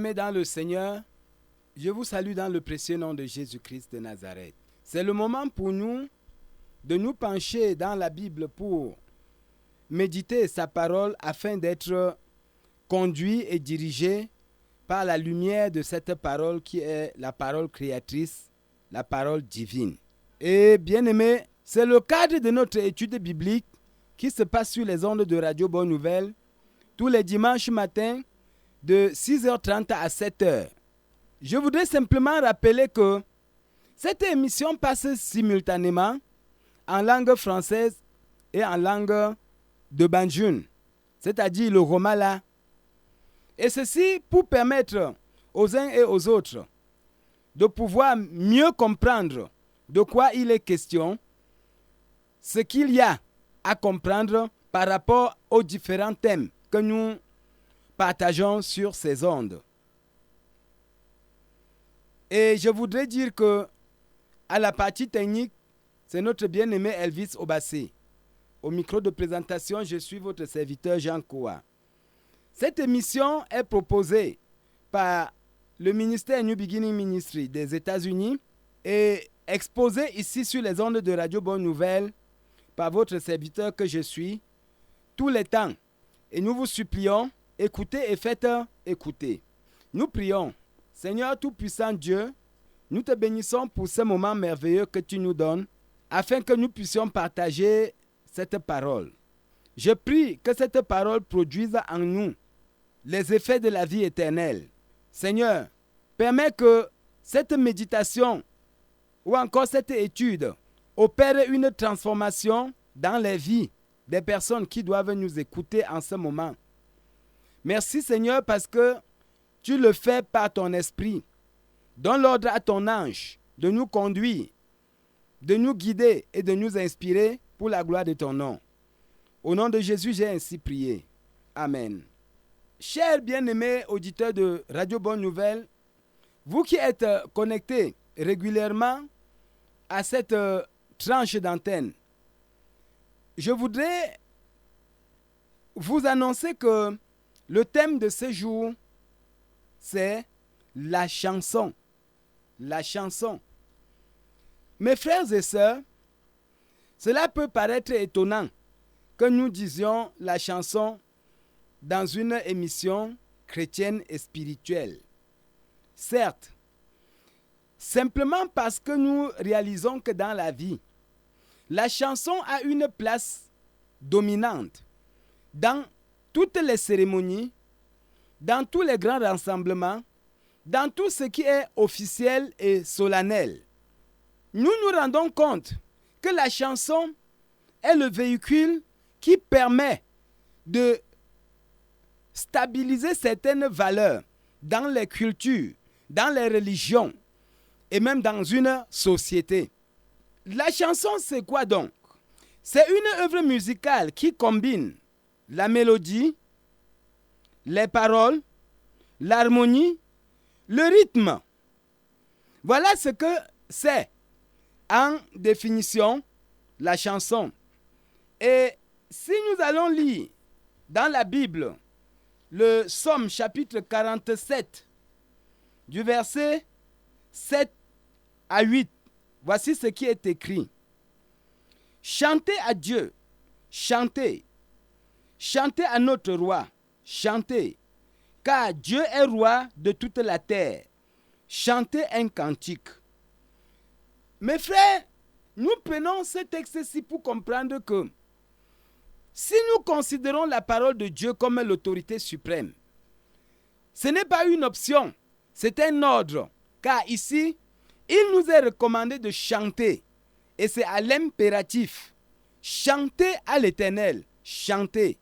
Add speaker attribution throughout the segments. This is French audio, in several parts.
Speaker 1: bien-aimés dans le Seigneur, je vous salue dans le précieux nom de Jésus-Christ de Nazareth. C'est le moment pour nous de nous pencher dans la Bible pour méditer sa parole afin d'être conduit et dirigé par la lumière de cette parole qui est la parole créatrice, la parole divine. Et bien-aimés, c'est le cadre de notre étude biblique qui se passe sur les ondes de Radio Bonne Nouvelle tous les dimanches matins de 6h30 à 7h. Je voudrais simplement rappeler que cette émission passe simultanément en langue française et en langue de Banjul, c'est-à-dire le Romala. Et ceci pour permettre aux uns et aux autres de pouvoir mieux comprendre de quoi il est question, ce qu'il y a à comprendre par rapport aux différents thèmes que nous partageons sur ces ondes. Et je voudrais dire que à la partie technique, c'est notre bien-aimé Elvis Obassé. Au micro de présentation, je suis votre serviteur Jean Koua. Cette émission est proposée par le ministère New Beginning Ministry des États-Unis et exposée ici sur les ondes de Radio Bonne Nouvelle par votre serviteur que je suis tous les temps. Et nous vous supplions, écoutez et faites écouter. Nous prions. Seigneur Tout-Puissant Dieu, nous te bénissons pour ce moment merveilleux que tu nous donnes, afin que nous puissions partager cette parole. Je prie que cette parole produise en nous les effets de la vie éternelle. Seigneur, permets que cette méditation ou encore cette étude opère une transformation dans les vies des personnes qui doivent nous écouter en ce moment. Merci Seigneur parce que tu le fais par ton esprit. Donne l'ordre à ton ange de nous conduire, de nous guider et de nous inspirer pour la gloire de ton nom. Au nom de Jésus, j'ai ainsi prié. Amen. Chers bien-aimés auditeurs de Radio Bonne Nouvelle, vous qui êtes connectés régulièrement à cette tranche d'antenne, je voudrais vous annoncer que le thème de ce jour, c'est la chanson. La chanson. Mes frères et sœurs, cela peut paraître étonnant que nous disions la chanson dans une émission chrétienne et spirituelle. Certes, simplement parce que nous réalisons que dans la vie, la chanson a une place dominante dans toutes les cérémonies, dans tous les grands rassemblements, dans tout ce qui est officiel et solennel. Nous nous rendons compte que la chanson est le véhicule qui permet de stabiliser certaines valeurs dans les cultures, dans les religions et même dans une société. La chanson, c'est quoi donc? C'est une œuvre musicale qui combine la mélodie, les paroles, l'harmonie, le rythme. Voilà ce que c'est, en définition, la chanson. Et si nous allons lire dans la Bible le Psaume chapitre 47, du verset 7 à 8, voici ce qui est écrit. Chantez à Dieu, chantez. Chantez à notre roi, chantez. Car Dieu est roi de toute la terre. Chantez un cantique. Mes frères, nous prenons ce texte-ci pour comprendre que si nous considérons la parole de Dieu comme l'autorité suprême, ce n'est pas une option, c'est un ordre. Car ici, il nous est recommandé de chanter. Et c'est à l'impératif. Chantez à l'Éternel, chantez.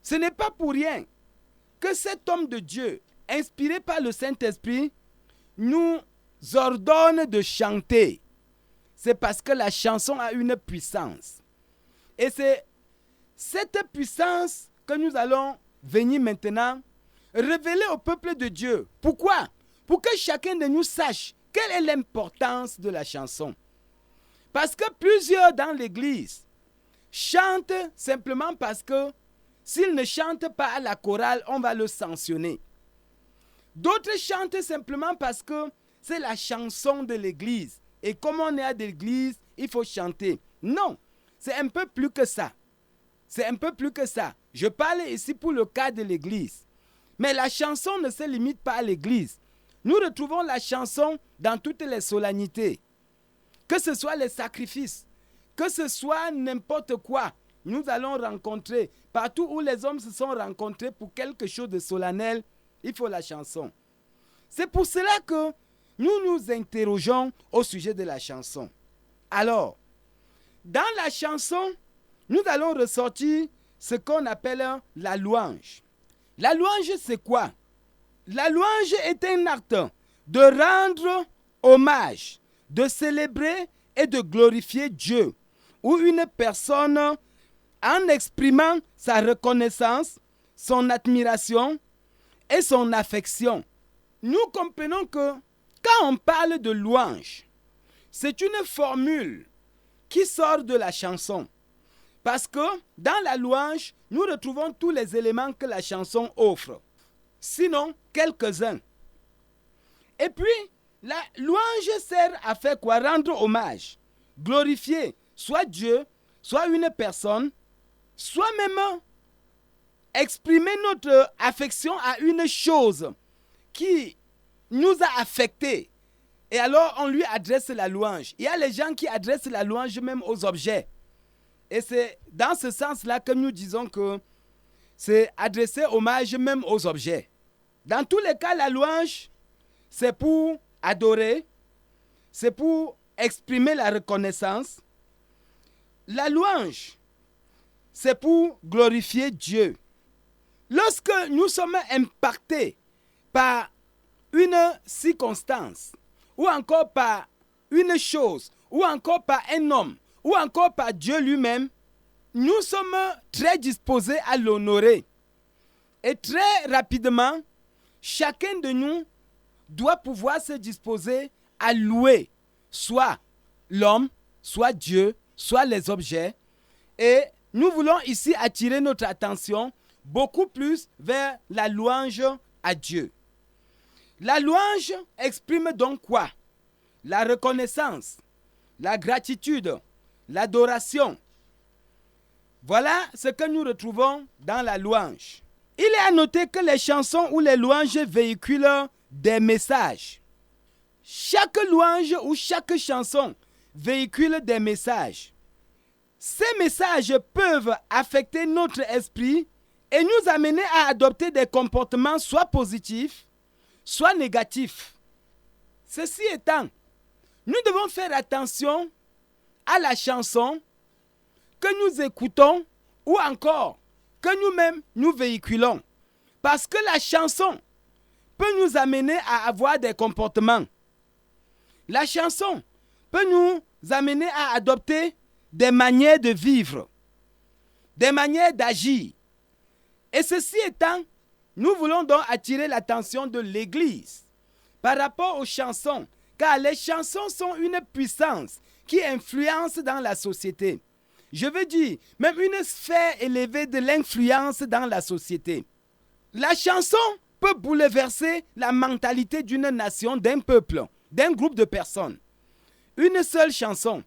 Speaker 1: Ce n'est pas pour rien que cet homme de Dieu, inspiré par le Saint-Esprit, nous ordonne de chanter. C'est parce que la chanson a une puissance. Et c'est cette puissance que nous allons venir maintenant révéler au peuple de Dieu. Pourquoi? Pour que chacun de nous sache quelle est l'importance de la chanson. Parce que plusieurs dans l'église chantent simplement parce que s'ils ne chantent pas à la chorale, on va le sanctionner. D'autres chantent simplement parce que c'est la chanson de l'église. Et comme on est à l'église, il faut chanter. Non, c'est un peu plus que ça. C'est un peu plus que ça. Je parle ici pour le cas de l'église. Mais la chanson ne se limite pas à l'église. Nous retrouvons la chanson dans toutes les solennités. Que ce soit les sacrifices, que ce soit n'importe quoi, nous allons rencontrer. Partout où les hommes se sont rencontrés pour quelque chose de solennel, il faut la chanson. C'est pour cela que nous nous interrogeons au sujet de la chanson. Alors, dans la chanson, nous allons ressortir ce qu'on appelle la louange. La louange, c'est quoi? La louange est un acte de rendre hommage, de célébrer et de glorifier Dieu, ou une personne en exprimant sa reconnaissance, son admiration et son affection. Nous comprenons que quand on parle de louange, c'est une formule qui sort de la chanson. Parce que dans la louange, nous retrouvons tous les éléments que la chanson offre. Sinon, quelques-uns. Et puis, la louange sert à faire quoi? Rendre hommage, glorifier soit Dieu, soit une personne, soit même exprimer notre affection à une chose qui nous a affectés. Et alors, on lui adresse la louange. Il y a les gens qui adressent la louange même aux objets. Et c'est dans ce sens-là que nous disons que c'est adresser hommage même aux objets. Dans tous les cas, la louange, c'est pour adorer, c'est pour exprimer la reconnaissance. La louange, c'est pour glorifier Dieu. Lorsque nous sommes impactés par une circonstance, ou encore par une chose, ou encore par un homme, ou encore par Dieu lui-même, nous sommes très disposés à l'honorer. Et très rapidement, chacun de nous doit pouvoir se disposer à louer soit l'homme, soit Dieu, soit les objets. Et nous voulons ici attirer notre attention beaucoup plus vers la louange à Dieu. La louange exprime donc quoi? La reconnaissance, la gratitude, l'adoration. Voilà ce que nous retrouvons dans la louange. Il est à noter que les chansons ou les louanges véhiculent des messages. Chaque louange ou chaque chanson véhicule des messages. Ces messages peuvent affecter notre esprit et nous amener à adopter des comportements soit positifs, soit négatifs. Ceci étant, nous devons faire attention à la chanson que nous écoutons ou encore que nous-mêmes nous véhiculons. Parce que la chanson peut nous amener à avoir des comportements. La chanson peut nous amener à adopter des manières de vivre, des manières d'agir. Et ceci étant, nous voulons donc attirer l'attention de l'Église par rapport aux chansons, car les chansons sont une puissance qui influence dans la société. Je veux dire, même une sphère élevée de l'influence dans la société. La chanson peut bouleverser la mentalité d'une nation, d'un peuple, d'un groupe de personnes. Une seule chanson,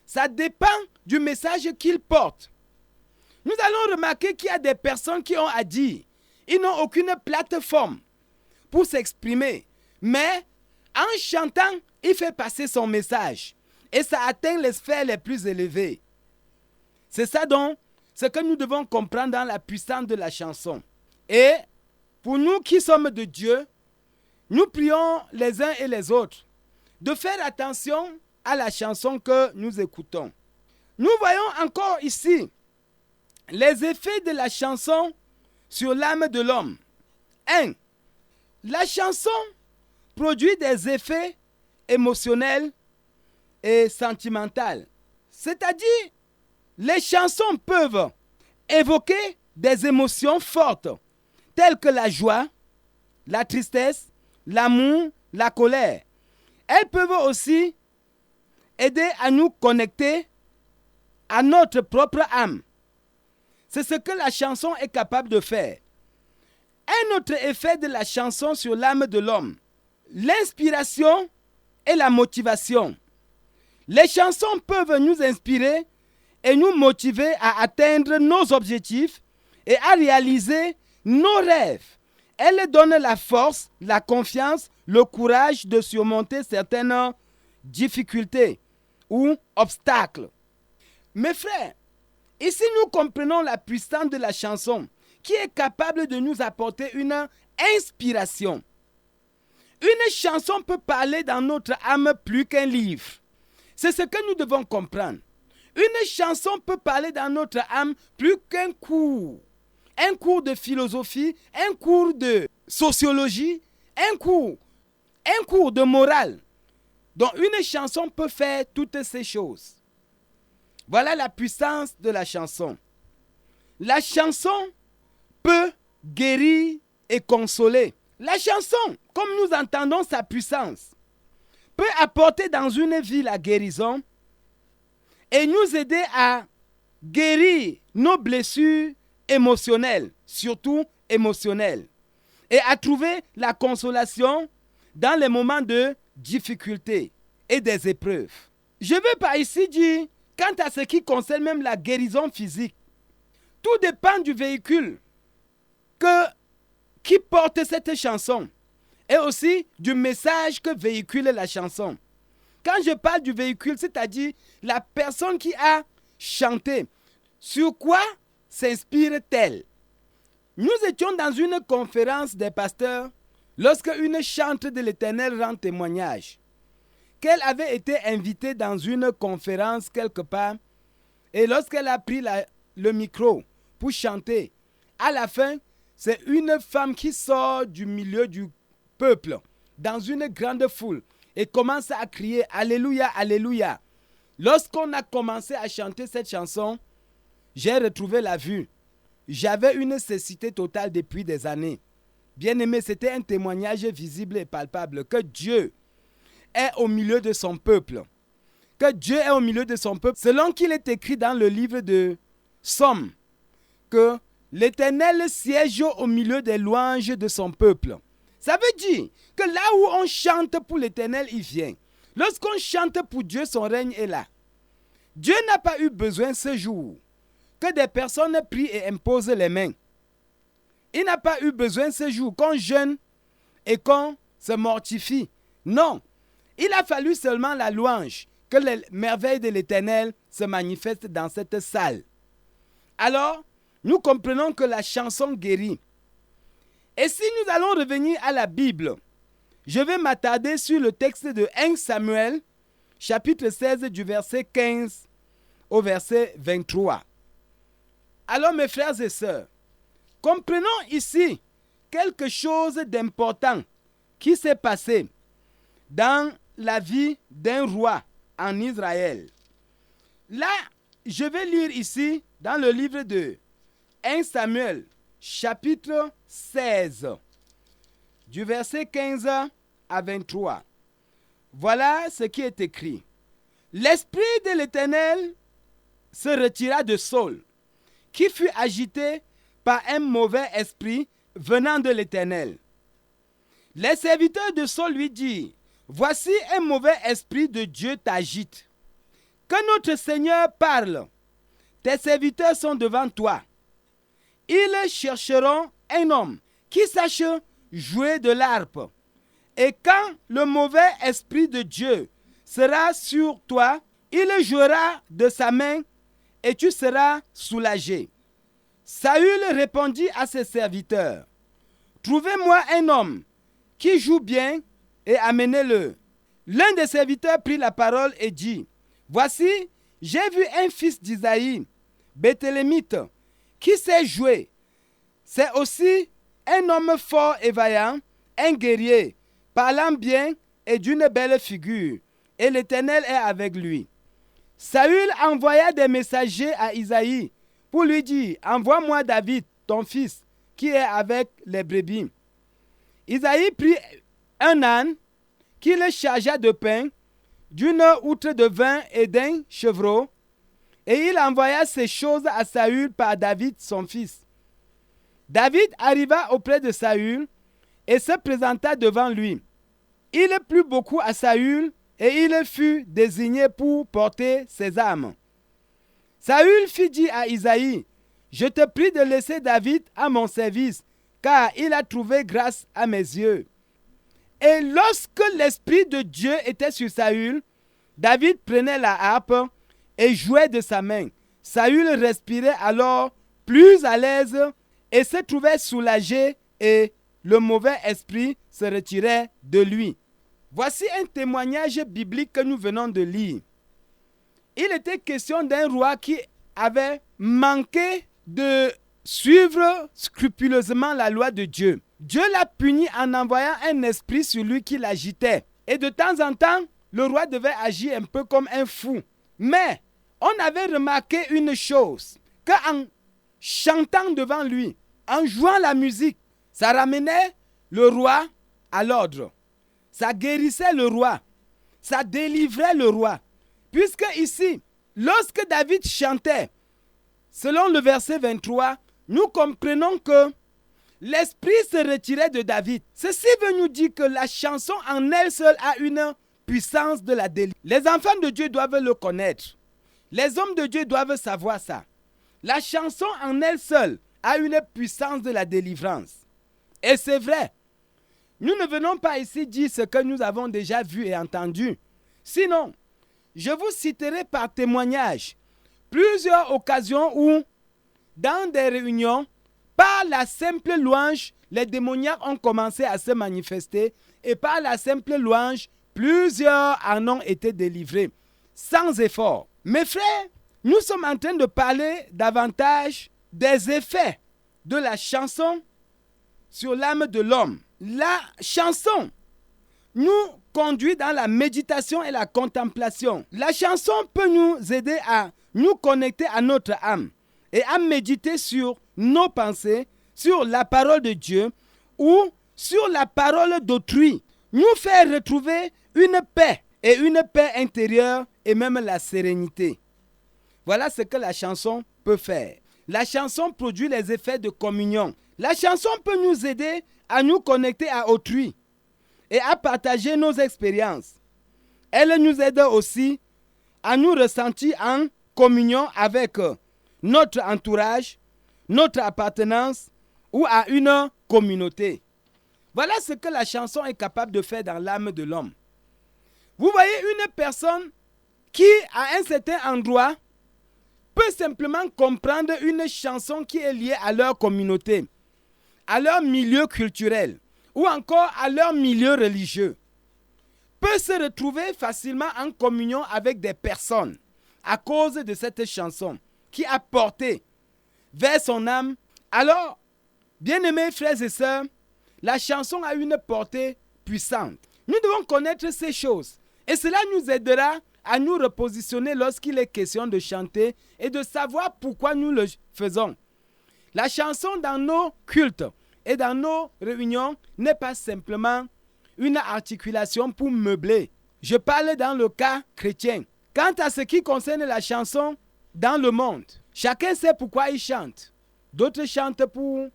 Speaker 1: ça dépend du message qu'il porte. Nous allons remarquer qu'il y a des personnes qui ont à dire. Ils n'ont aucune plateforme pour s'exprimer. Mais en chantant, il fait passer son message. Et ça atteint les sphères les plus élevées. C'est ça donc ce que nous devons comprendre dans la puissance de la chanson. Et pour nous qui sommes de Dieu, nous prions les uns et les autres de faire attention à la chanson que nous écoutons. Nous voyons encore ici les effets de la chanson sur l'âme de l'homme. 1. La chanson produit des effets émotionnels et sentimentaux. C'est-à-dire, les chansons peuvent évoquer des émotions fortes, telles que la joie, la tristesse, l'amour, la colère. Elles peuvent aussi aider à nous connecter à notre propre âme. C'est ce que la chanson est capable de faire. Un autre effet de la chanson sur l'âme de l'homme, l'inspiration et la motivation. Les chansons peuvent nous inspirer et nous motiver à atteindre nos objectifs et à réaliser nos rêves. Elles donnent la force, la confiance, le courage de surmonter certaines difficultés ou obstacles. Mes frères, ici nous comprenons la puissance de la chanson qui est capable de nous apporter une inspiration. Une chanson peut parler dans notre âme plus qu'un livre. C'est ce que nous devons comprendre. Une chanson peut parler dans notre âme plus qu'un cours. Un cours de philosophie, un cours de sociologie, un cours de morale. Donc une chanson peut faire toutes ces choses. Voilà la puissance de la chanson. La chanson peut guérir et consoler. La chanson, comme nous entendons sa puissance, peut apporter dans une vie la guérison et nous aider à guérir nos blessures émotionnelles, surtout émotionnelles, et à trouver la consolation dans les moments de difficulté et des épreuves. Je veux par ici dire, quant à ce qui concerne même la guérison physique, tout dépend du véhicule qui porte cette chanson et aussi du message que véhicule la chanson. Quand je parle du véhicule, c'est-à-dire la personne qui a chanté, sur quoi s'inspire-t-elle? Nous étions dans une conférence des pasteurs lorsque une chante de l'Éternel rend témoignage qu'elle avait été invitée dans une conférence quelque part et lorsqu'elle a pris le micro pour chanter, à la fin, c'est une femme qui sort du milieu du peuple dans une grande foule et commence à crier « Alléluia, Alléluia ». Lorsqu'on a commencé à chanter cette chanson, j'ai retrouvé la vue. J'avais une cécité totale depuis des années. Bien-aimé, c'était un témoignage visible et palpable que Dieu est au milieu de son peuple. Que Dieu est au milieu de son peuple, selon qu'il est écrit dans le livre de Somme, que l'Éternel siège au milieu des louanges de son peuple. Ça veut dire que là où on chante pour l'Éternel, il vient. Lorsqu'on chante pour Dieu, son règne est là. Dieu n'a pas eu besoin ce jour que des personnes prient et imposent les mains. Il n'a pas eu besoin ce jour qu'on jeûne et qu'on se mortifie. Non, il a fallu seulement la louange, que les merveilles de l'Éternel se manifestent dans cette salle. Alors, nous comprenons que la chanson guérit. Et si nous allons revenir à la Bible, je vais m'attarder sur le texte de 1 Samuel, chapitre 16, du verset 15 au verset 23. Alors, mes frères et sœurs, comprenons ici quelque chose d'important qui s'est passé dans la vie d'un roi en Israël. Là, je vais lire ici dans le livre de 1 Samuel, chapitre 16, du verset 15 à 23. Voilà ce qui est écrit. L'esprit de l'Éternel se retira de Saul, qui fut agité par un mauvais esprit venant de l'Éternel. Les serviteurs de Saul lui dirent, « Voici un mauvais esprit de Dieu t'agite. Que notre Seigneur parle. Tes serviteurs sont devant toi. Ils chercheront un homme qui sache jouer de l'harpe. Et quand le mauvais esprit de Dieu sera sur toi, il jouera de sa main et tu seras soulagé. » Saül répondit à ses serviteurs, « Trouvez-moi un homme qui joue bien et amenez-le. » L'un des serviteurs prit la parole et dit, « Voici, j'ai vu un fils d'Isaïe, Béthélémite, qui sait jouer. C'est aussi un homme fort et vaillant, un guerrier, parlant bien et d'une belle figure, et l'Éternel est avec lui. » Saül envoya des messagers à Isaïe pour lui dire, « Envoie-moi David, ton fils, qui est avec les brebis. » Isaïe prit un âne qu'il chargea de pain, d'une outre de vin et d'un chevreau, et il envoya ces choses à Saül par David, son fils. David arriva auprès de Saül et se présenta devant lui. Il plut beaucoup à Saül et il fut désigné pour porter ses armes. Saül fit dire à Isaïe, « Je te prie de laisser David à mon service, car il a trouvé grâce à mes yeux. » Et lorsque l'Esprit de Dieu était sur Saül, David prenait la harpe et jouait de sa main. Saül respirait alors plus à l'aise et se trouvait soulagé et le mauvais esprit se retirait de lui. Voici un témoignage biblique que nous venons de lire. Il était question d'un roi qui avait manqué de suivre scrupuleusement la loi de Dieu. Dieu l'a puni en envoyant un esprit sur lui qui l'agitait. Et de temps en temps, le roi devait agir un peu comme un fou. Mais on avait remarqué une chose, qu'en chantant devant lui, en jouant la musique, ça ramenait le roi à l'ordre. Ça guérissait le roi. Ça délivrait le roi. Puisque ici, lorsque David chantait, selon le verset 23, nous comprenons que l'esprit se retirait de David. Ceci veut nous dire que la chanson en elle seule a une puissance de la délivrance. Les enfants de Dieu doivent le connaître. Les hommes de Dieu doivent savoir ça. La chanson en elle seule a une puissance de la délivrance. Et c'est vrai. Nous ne venons pas ici dire ce que nous avons déjà vu et entendu. Sinon, je vous citerai par témoignage plusieurs occasions où, dans des réunions, par la simple louange, les démoniaques ont commencé à se manifester et par la simple louange, plusieurs en ont été délivrés, sans effort. Mes frères, nous sommes en train de parler davantage des effets de la chanson sur l'âme de l'homme. La chanson nous conduit dans la méditation et la contemplation. La chanson peut nous aider à nous connecter à notre âme et à méditer sur nos pensées, sur la parole de Dieu ou sur la parole d'autrui. Nous faire retrouver une paix et une paix intérieure et même la sérénité. Voilà ce que la chanson peut faire. La chanson produit les effets de communion. La chanson peut nous aider à nous connecter à autrui et à partager nos expériences. Elle nous aide aussi à nous ressentir en communion avec notre entourage, notre appartenance ou à une communauté. Voilà ce que la chanson est capable de faire dans l'âme de l'homme. Vous voyez une personne qui, à un certain endroit, peut simplement comprendre une chanson qui est liée à leur communauté, à leur milieu culturel ou encore à leur milieu religieux, peut se retrouver facilement en communion avec des personnes à cause de cette chanson qui a porté vers son âme. Alors, bien-aimés frères et sœurs, la chanson a une portée puissante. Nous devons connaître ces choses et cela nous aidera à nous repositionner lorsqu'il est question de chanter et de savoir pourquoi nous le faisons. La chanson dans nos cultes et dans nos réunions n'est pas simplement une articulation pour meubler. Je parle dans le cas chrétien. Quant à ce qui concerne la chanson dans le monde, chacun sait pourquoi il chante. D'autres chantent pour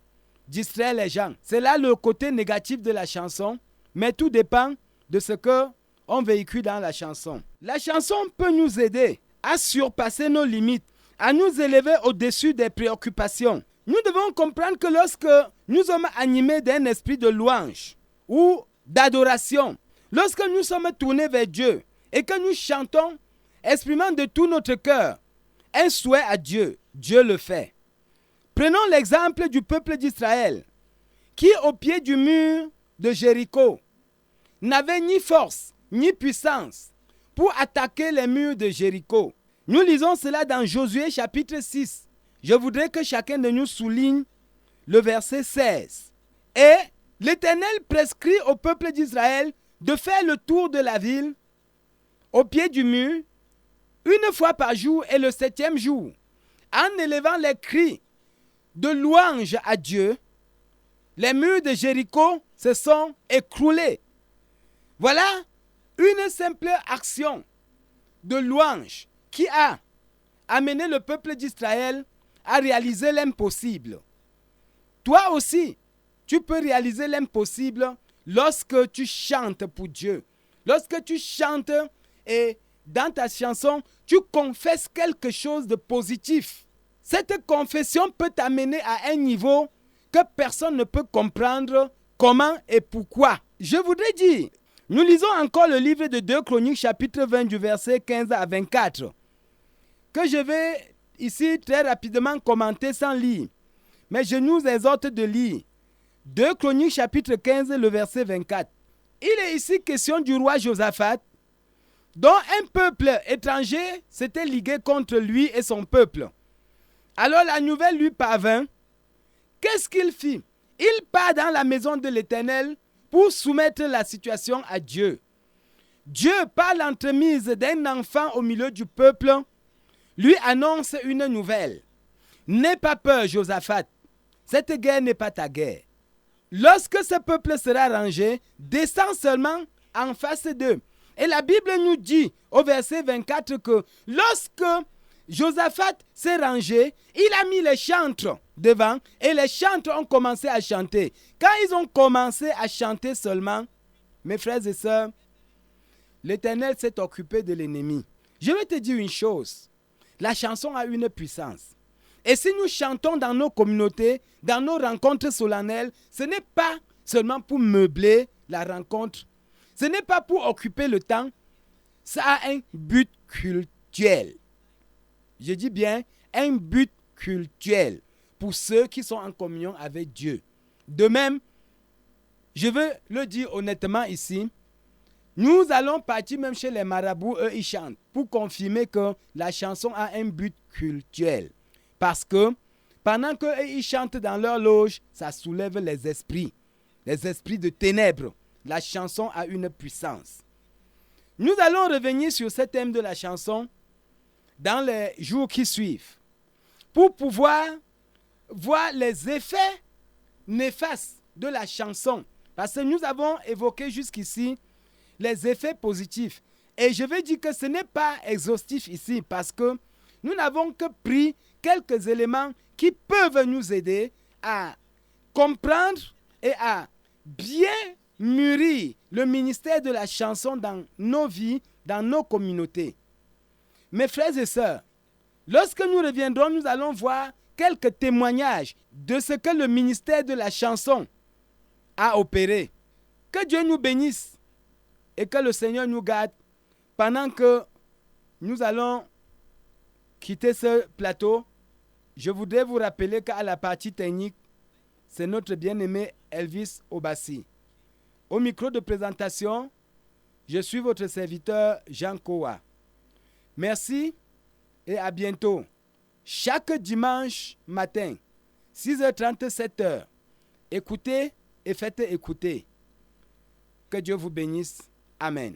Speaker 1: distraire les gens. C'est là le côté négatif de la chanson, mais tout dépend de ce qu'on véhicule dans la chanson. La chanson peut nous aider à surpasser nos limites, à nous élever au-dessus des préoccupations. Nous devons comprendre que lorsque nous sommes animés d'un esprit de louange ou d'adoration, lorsque nous sommes tournés vers Dieu et que nous chantons, exprimant de tout notre cœur un souhait à Dieu, Dieu le fait. Prenons l'exemple du peuple d'Israël qui, au pied du mur de Jéricho, n'avait ni force ni puissance pour attaquer les murs de Jéricho. Nous lisons cela dans Josué chapitre 6. Je voudrais que chacun de nous souligne le verset 16. Et l'Éternel prescrit au peuple d'Israël de faire le tour de la ville au pied du mur une fois par jour et le 7e jour, en élevant les cris de louange à Dieu. Les murs de Jéricho se sont écroulés. Voilà une simple action de louange qui a amené le peuple d'Israël à réaliser l'impossible. Toi aussi, tu peux réaliser l'impossible lorsque tu chantes pour Dieu. Lorsque tu chantes et dans ta chanson, tu confesses quelque chose de positif. Cette confession peut t'amener à un niveau que personne ne peut comprendre comment et pourquoi. Je voudrais dire, nous lisons encore le livre de 2 Chroniques, chapitre 20, du verset 15 à 24, que je vais ici très rapidement commenter sans lire. Mais je nous exhorte de lire. 2 Chroniques, chapitre 15, le verset 24. Il est ici question du roi Josaphat, dont un peuple étranger s'était ligué contre lui et son peuple. Alors la nouvelle lui parvint. Qu'est-ce qu'il fit? Il part dans la maison de l'Éternel pour soumettre la situation à Dieu. Dieu, par l'entremise d'un enfant au milieu du peuple, lui annonce une nouvelle. N'aie pas peur, Josaphat. Cette guerre n'est pas ta guerre. Lorsque ce peuple sera rangé, descends seulement en face d'eux. Et la Bible nous dit au verset 24 que lorsque Josaphat s'est rangé, il a mis les chantres devant et les chantres ont commencé à chanter. Quand ils ont commencé à chanter seulement, mes frères et sœurs, l'Éternel s'est occupé de l'ennemi. Je vais te dire une chose, la chanson a une puissance. Et si nous chantons dans nos communautés, dans nos rencontres solennelles, ce n'est pas seulement pour meubler la rencontre, ce n'est pas pour occuper le temps, ça a un but cultuel. Je dis bien un but cultuel pour ceux qui sont en communion avec Dieu. De même, je veux le dire honnêtement ici, nous allons partir même chez les marabouts, eux ils chantent, pour confirmer que la chanson a un but cultuel. Parce que pendant qu'eux ils chantent dans leur loge, ça soulève les esprits de ténèbres. La chanson a une puissance. Nous allons revenir sur ce thème de la chanson dans les jours qui suivent pour pouvoir voir les effets néfastes de la chanson. Parce que nous avons évoqué jusqu'ici les effets positifs. Et je vais dire que ce n'est pas exhaustif ici parce que nous n'avons que pris quelques éléments qui peuvent nous aider à comprendre et à bien mûrir le ministère de la chanson dans nos vies, dans nos communautés. Mes frères et sœurs, lorsque nous reviendrons, nous allons voir quelques témoignages de ce que le ministère de la chanson a opéré. Que Dieu nous bénisse et que le Seigneur nous garde pendant que nous allons quitter ce plateau. Je voudrais vous rappeler qu'à la partie technique, c'est notre bien-aimé Elvis Obassi. Au micro de présentation, je suis votre serviteur Jean Kowa. Merci et à bientôt. Chaque dimanche matin, 6h30, 7h, écoutez et faites écouter. Que Dieu vous bénisse. Amen.